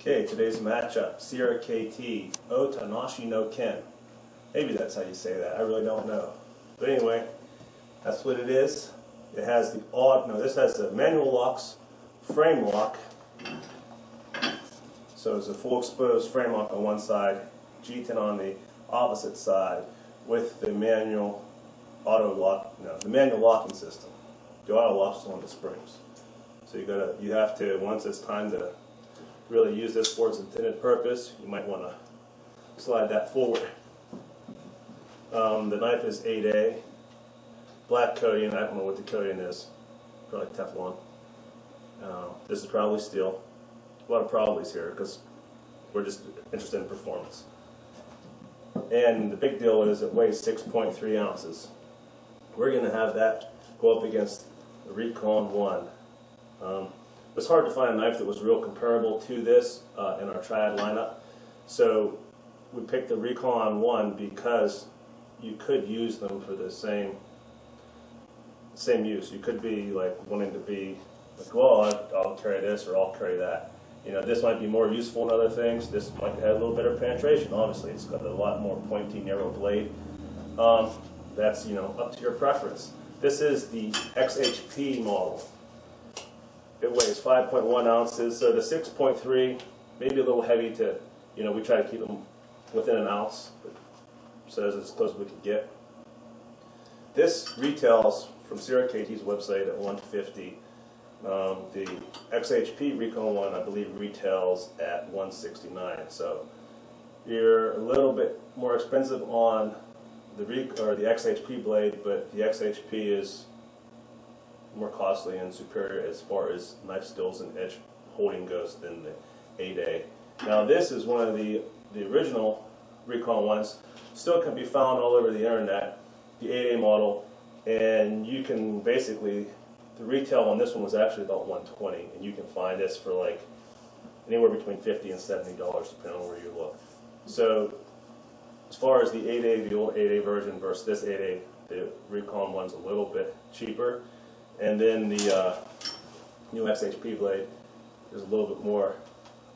Okay, today's matchup, CRKT Otanashi Noh Ken. Maybe that's how you say that, I really don't know. But anyway, that's what it is. It has this has the manual locks, frame lock. So it's a full exposed frame lock on one side, G10 on the opposite side with the manual the manual locking system. The auto locks is on the springs. So you have to, once it's time to really use this for its intended purpose, you might want to slide that forward. The knife is 8A, black coating. I don't know what the coating is, probably Teflon. This is probably steel. A lot of probablys here because we're just interested in performance. And the big deal is it weighs 6.3 ounces. We're going to have that go up against the Recon I. It's hard to find a knife that was real comparable to this in our triad lineup. So we picked the Recon I because you could use them for the same use. You could be like wanting to be like, well, I'll carry this or I'll carry that. You know, this might be more useful in other things. This might have a little better penetration. Obviously, it's got a lot more pointy, narrow blade. That's, up to your preference. This is the XHP model. It weighs 5.1 ounces, so the 6.3 maybe a little heavy to, we try to keep them within an ounce, so as close as we can get. This retails from CRKT's website at $150. The XHP Recon I believe retails at $169. So you're a little bit more expensive on the XHP blade, but the XHP is more costly and superior as far as knife skills and edge holding goes than the 8A. Now this is one of the original Recon ones. Still can be found all over the internet, the 8A model, and you can basically, the retail on this one was actually about $120, and you can find this for like anywhere between $50 and $70 depending on where you look. So as far as the 8A, the old 8A version versus this 8A, the Recon one's a little bit cheaper. And then the new XHP blade, there's a little bit more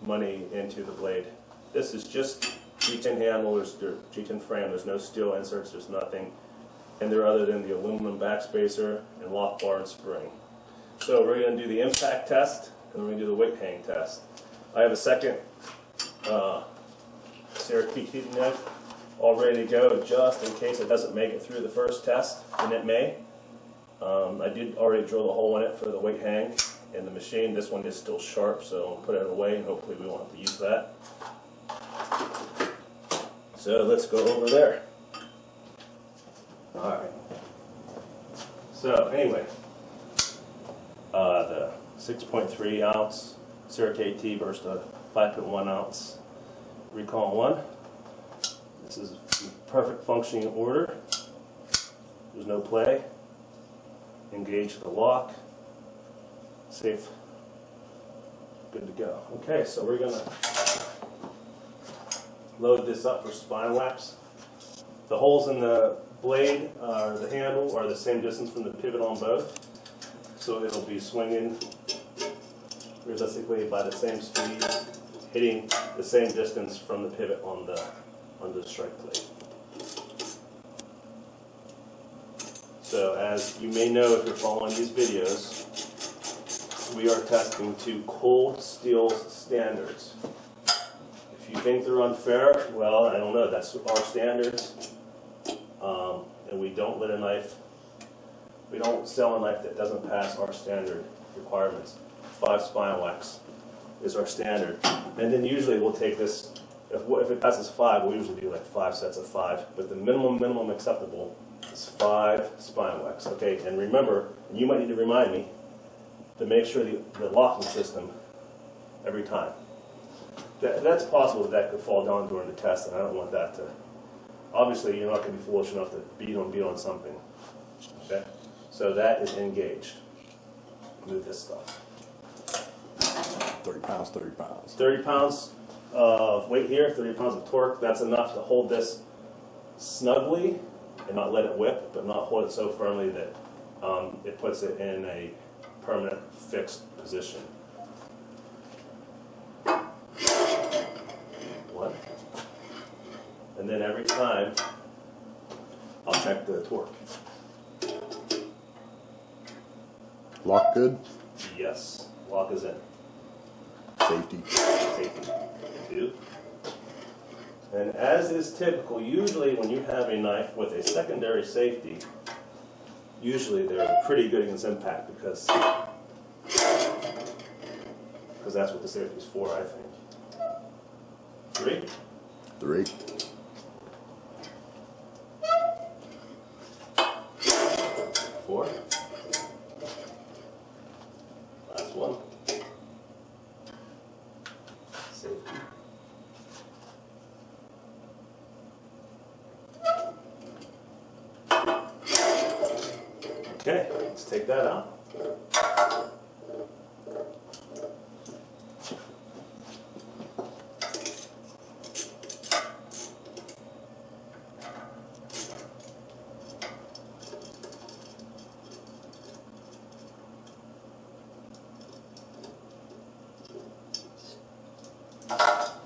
money into the blade. This is just G10 handle, there's G10 frame, there's no steel inserts, there's nothing in there other than the aluminum backspacer and lock bar and spring. So we're going to do the impact test and we're going to do the weight hang test. I have a second CRKT knife all ready to go just in case it doesn't make it through the first test, and it may. I did already drill the hole in it for the weight hang in the machine. This one is still sharp, so I'll put it away and hopefully we won't have to use that. So let's go over there. Alright. So anyway, the 6.3 ounce CRKT versus the 5.1 ounce Recon I. This is in perfect functioning order. There's no play. Engage the lock. Safe. Good to go. Okay, so we're going to load this up for spine wax. The holes in the blade, the handle, are the same distance from the pivot on both. So it'll be swinging realistically by the same speed, hitting the same distance from the pivot on the strike plate. So as you may know if you're following these videos, we are testing to Cold Steel standards. If you think they're unfair, well, I don't know, that's our standards. And we don't sell a knife that doesn't pass our standard requirements. 5 spine wax is our standard. And then usually we'll take this, if it passes 5, we'll usually do like 5 sets of 5. But the minimum acceptable is 5 spine wax. Okay, and remember, and you might need to remind me, to make sure the locking system every time. That's possible that could fall down during the test, and I don't want that to. Obviously, you're not going to be foolish enough to beat on something. Okay, so that is engaged. Move this stuff. 30 pounds, 30 pounds. 30 pounds of weight here, 30 pounds of torque. That's enough to hold this snugly and not let it whip, but not hold it so firmly that it puts it in a permanent fixed position. And then every time, I'll check the torque. Lock good? Yes, lock is in. Safety. Safety. Two. And as is typical, usually when you have a knife with a secondary safety, usually they're pretty good against impact because that's what the safety is for, I think. 3. 3. 4. Last one. Safety. Okay, let's take that out.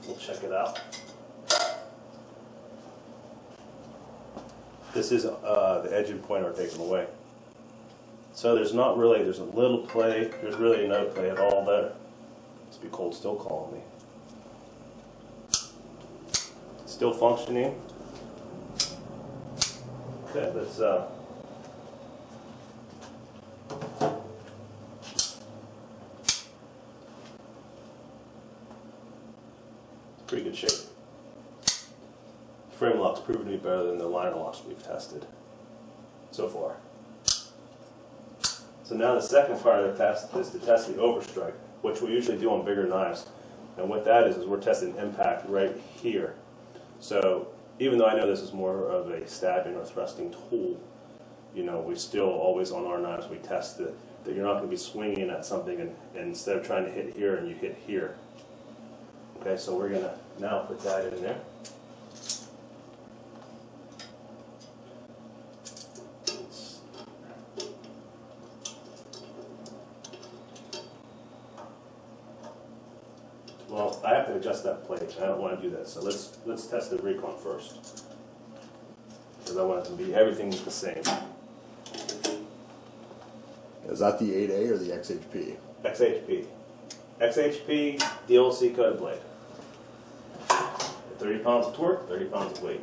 We'll check it out. This is the edge and point are taken away. So there's a little play, there's really no play at all there. Must be Cold Steel calling me. Still functioning. Okay, let's pretty good shape. Frame lock's proven to be better than the liner locks we've tested so far. So now the second part of the test is to test the overstrike, which we usually do on bigger knives. And what that is we're testing impact right here. So even though I know this is more of a stabbing or thrusting tool, you know, we still always on our knives we test that you're not going to be swinging at something and instead of trying to hit here and you hit here. Okay, so we're going to now put that in there. Well, I have to adjust that plate. I don't want to do that. So let's test the Recon first, because I want it to be everything the same. Is that the 8A or the XHP? XHP. XHP DLC coated blade. 30 pounds of torque, 30 pounds of weight.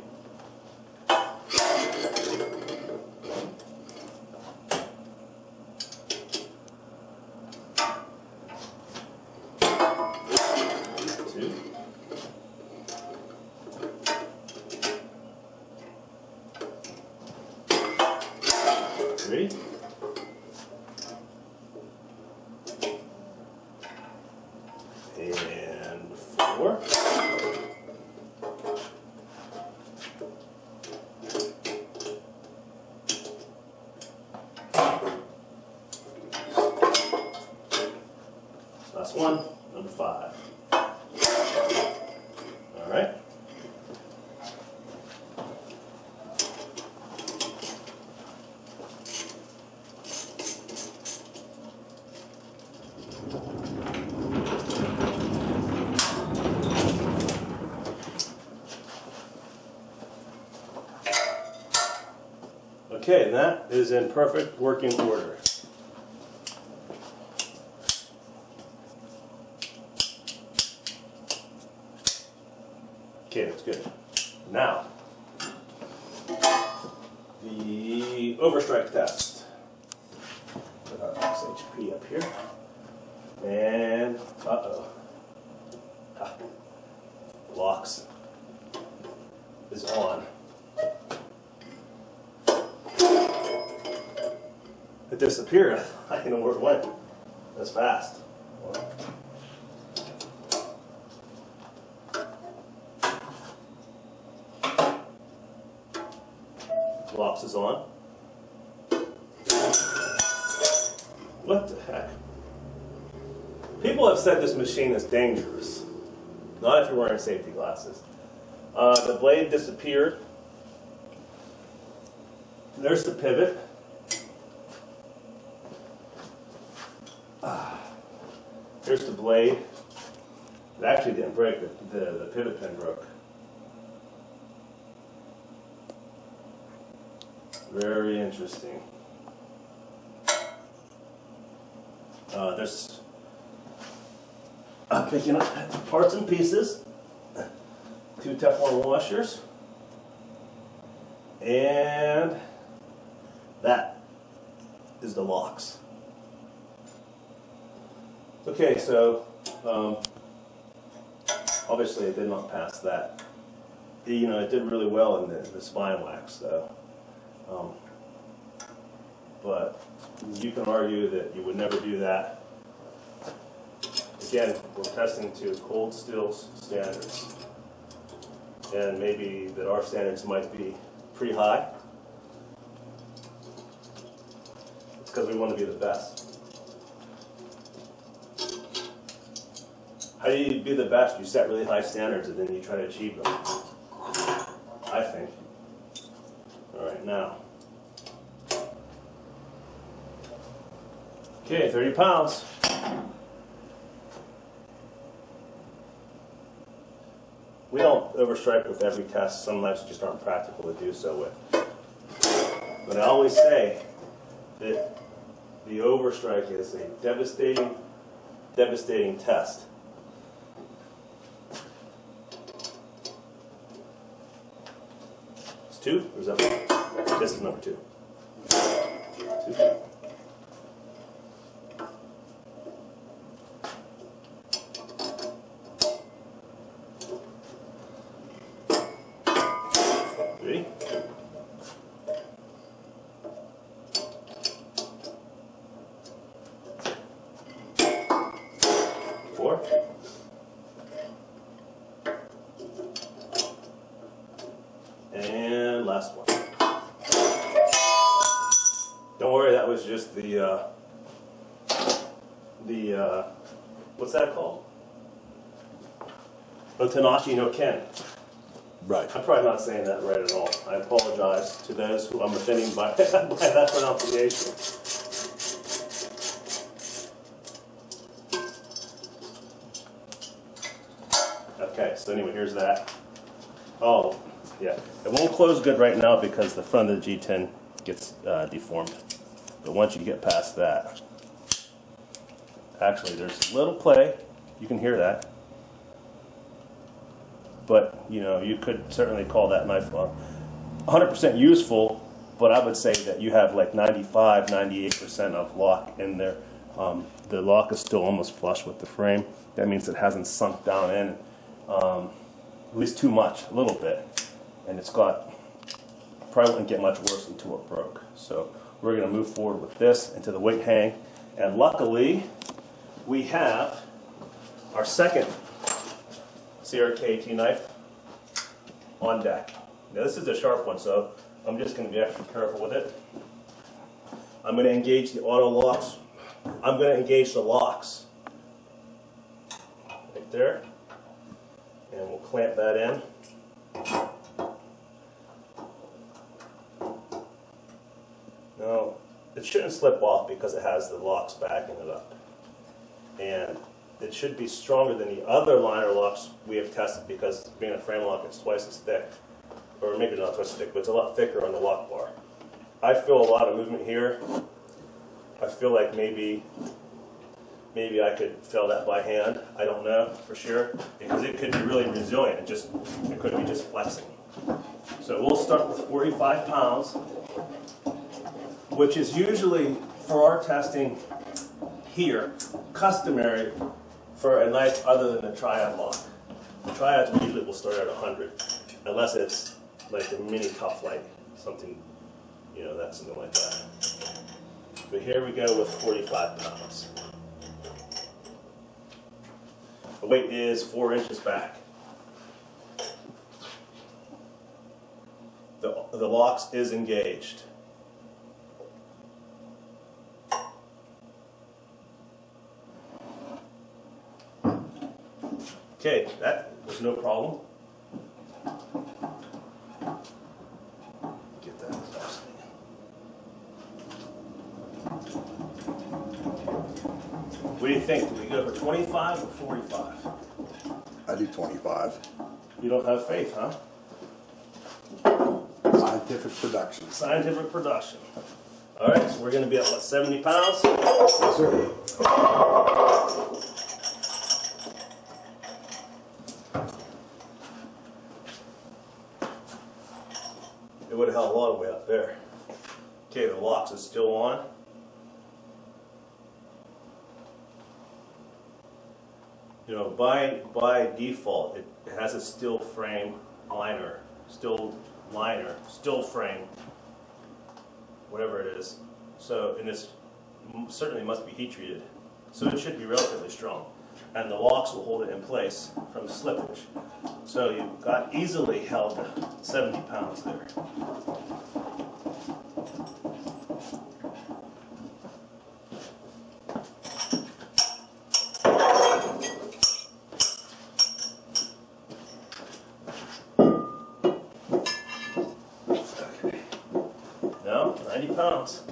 Three. And 4. Last one, number 5. All right. Okay, and that is in perfect working order. Okay, that's good. Now, the overstrike test. Put our XHP up here. And, LAWKS is on. It disappeared. I didn't know where it went. That's fast. LAWKS is on. What the heck? People have said this machine is dangerous. Not if you're wearing safety glasses. The blade disappeared. There's the pivot. Here's the blade. It actually didn't break, the pivot pin broke. Very interesting. I'm picking up parts and pieces, 2 Teflon washers, and that is the LAWKS. Okay, so obviously it did not pass that. You know, it did really well in the spine wax, though. But you can argue that you would never do that. Again, we're testing to cold steel standards, and maybe that our standards might be pretty high. It's because we want to be the best. How do you be the best? You set really high standards and then you try to achieve them, I think. All right, now. Okay, 30 pounds. We don't overstrike with every test. Some nights just aren't practical to do so with. But I always say that the overstrike is a devastating, devastating test. It's 2, or is that 1? This is number 2. 2. Ready? 4. And last one. Don't worry, that was just the what's that called? Otanashi Noh Ken. Right. I'm probably not saying that right at all. I apologize to those who I'm offending by that pronunciation. Okay, so anyway, here's that. Oh, yeah. It won't close good right now because the front of the G10 gets deformed. But once you get past that, actually there's a little play. You can hear that. But, you know, you could certainly call that knife 100% useful, but I would say that you have like 95, 98% of lock in there. The lock is still almost flush with the frame. That means it hasn't sunk down in, at least too much, a little bit. And it's got, probably wouldn't get much worse until it broke. So we're going to move forward with this into the weight hang. And luckily, we have our second CRKT knife on deck. Now this is a sharp one, so I'm just going to be extra careful with it. I'm going to engage the auto locks. I'm going to engage the LAWKS right there, and we'll clamp that in. Now it shouldn't slip off because it has the LAWKS backing it up, and it should be stronger than the other liner locks we have tested because being a frame lock, it's twice as thick. Or maybe not twice as thick, but it's a lot thicker on the lock bar. I feel a lot of movement here. I feel like maybe I could feel that by hand. I don't know for sure because it could be really resilient. It could be just flexing. So we'll start with 45 pounds, which is usually for our testing here customary for a knife other than a triad lock. The triads usually will start at 100, unless it's like a mini tough light, something, you know, that's something like that. But here we go with 45 pounds. The weight is 4 inches back. The LAWKS is engaged. Okay, that was no problem. Get that fastening. What do you think? Do we go for 25 or 45? I do 25. You don't have faith, huh? I Scientific production. Scientific production. All right, so we're going to be at what, 70 pounds? Yes, sir. It would have held a lot of weight up there. Okay, the LAWKS is still on. You know, by default, it has a steel frame liner, still frame, whatever it is. So, and it's certainly must be heat treated. So it should be relatively strong. And the LAWKS will hold it in place from slippage. So you've got easily held 70 pounds there. Okay. Now, 90 pounds.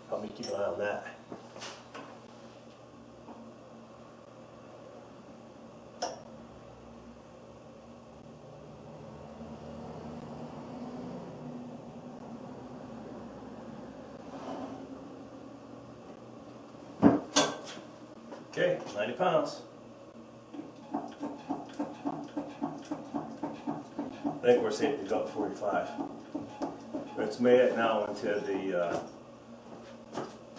Help me keep an eye on that. Okay, 90 pounds. I think we're safe to go up 45. It's made it now into the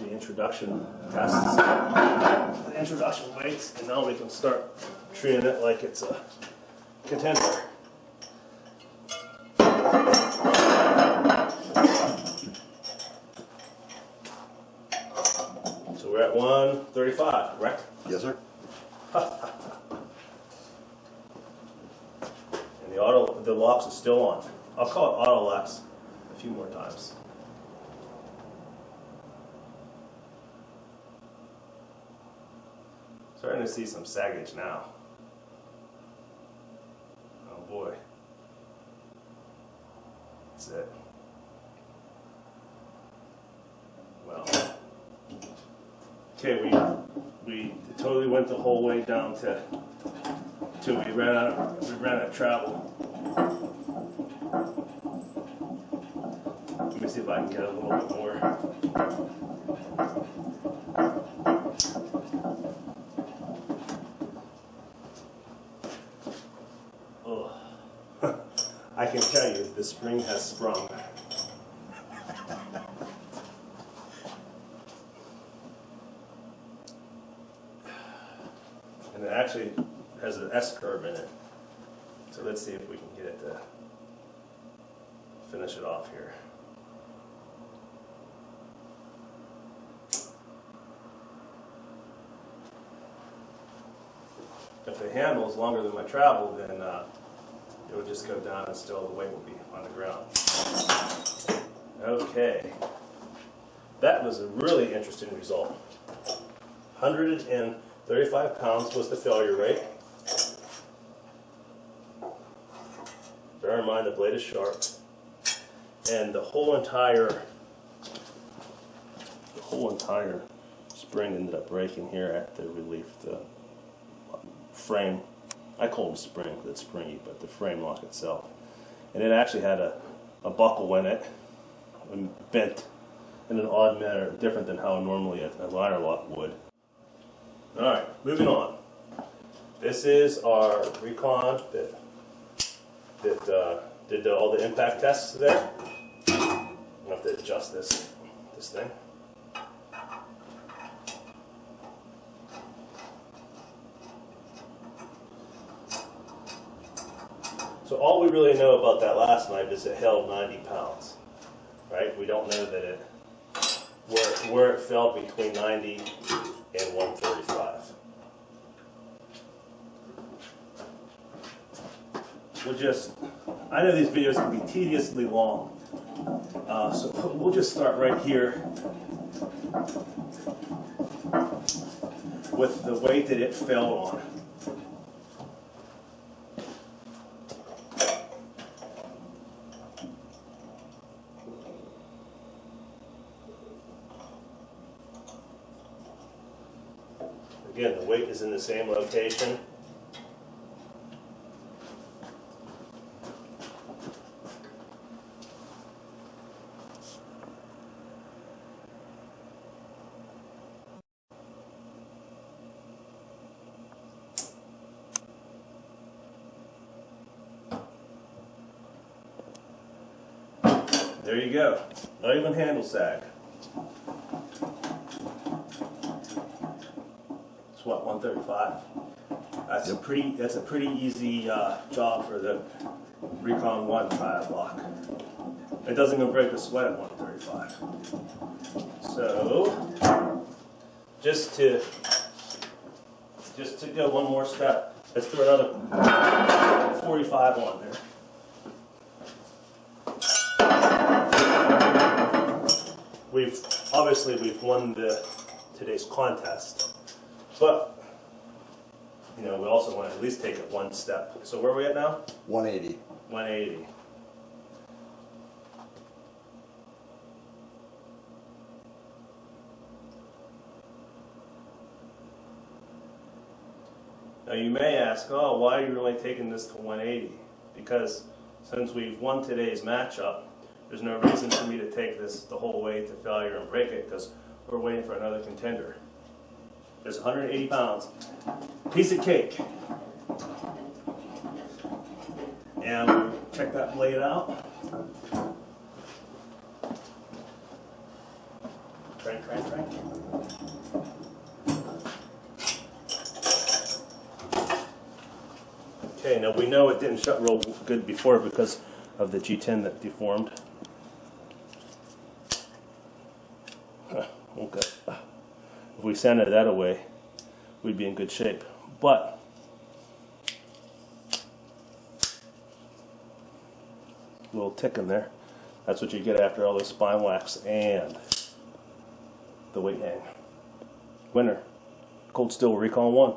introduction tests, the introduction weights, and now we can start treating it like it's a contender. So we're at 135, correct? Yes, sir. And the LAWKS is still on. I'll call it auto LAWKS a few more times. Starting to see some saggage now. Oh boy. That's it. Well. Okay, we totally went the whole way down till we ran out of travel. Let me see if I can get a little bit more. Oh, I can tell you the spring has sprung. And it actually has an S curve in it. So let's see if we can get it to finish it off here. If the handle is longer than my travel, then it would just go down and still the weight will be on the ground. Okay. That was a really interesting result. 135 pounds was the failure rate. Bear in mind the blade is sharp. And the whole entire spring ended up breaking here at the relief, the frame. I call it a spring, that's springy, but the frame lock itself. And it actually had a buckle in it, and bent in an odd manner, different than how normally a liner lock would. Alright, moving on. This is our Recon that did all the impact tests there. I'm going to have to adjust this thing. So all we really know about that last knife is it held 90 pounds, right? We don't know that where it fell between 90 and 135. I know these videos can be tediously long, so we'll just start right here with the weight that it fell on. Again, the weight is in the same location. There you go. Not even handle sag. It's what, 135? That's a pretty easy job for the Recon I triad lock. It doesn't even break a sweat at 135. So just to go one more step, let's throw another 45 on there. We've won today's contest, but you know we also want to at least take it one step. So where are we at now? 180. 180. Now you may ask, oh, why are you really taking this to 180? Because since we've won today's matchup, there's no reason for me to take this the whole way to failure and break it, because we're waiting for another contender. There's 180 pounds, piece of cake. And we'll check that blade out. Crank. Okay, now we know it didn't shut real good before because of the G10 that deformed. Okay. If we sanded that away, we'd be in good shape. But a little tick in there. That's what you get after all this spine wax and the weight hang. Winner, Cold Steel Recon I.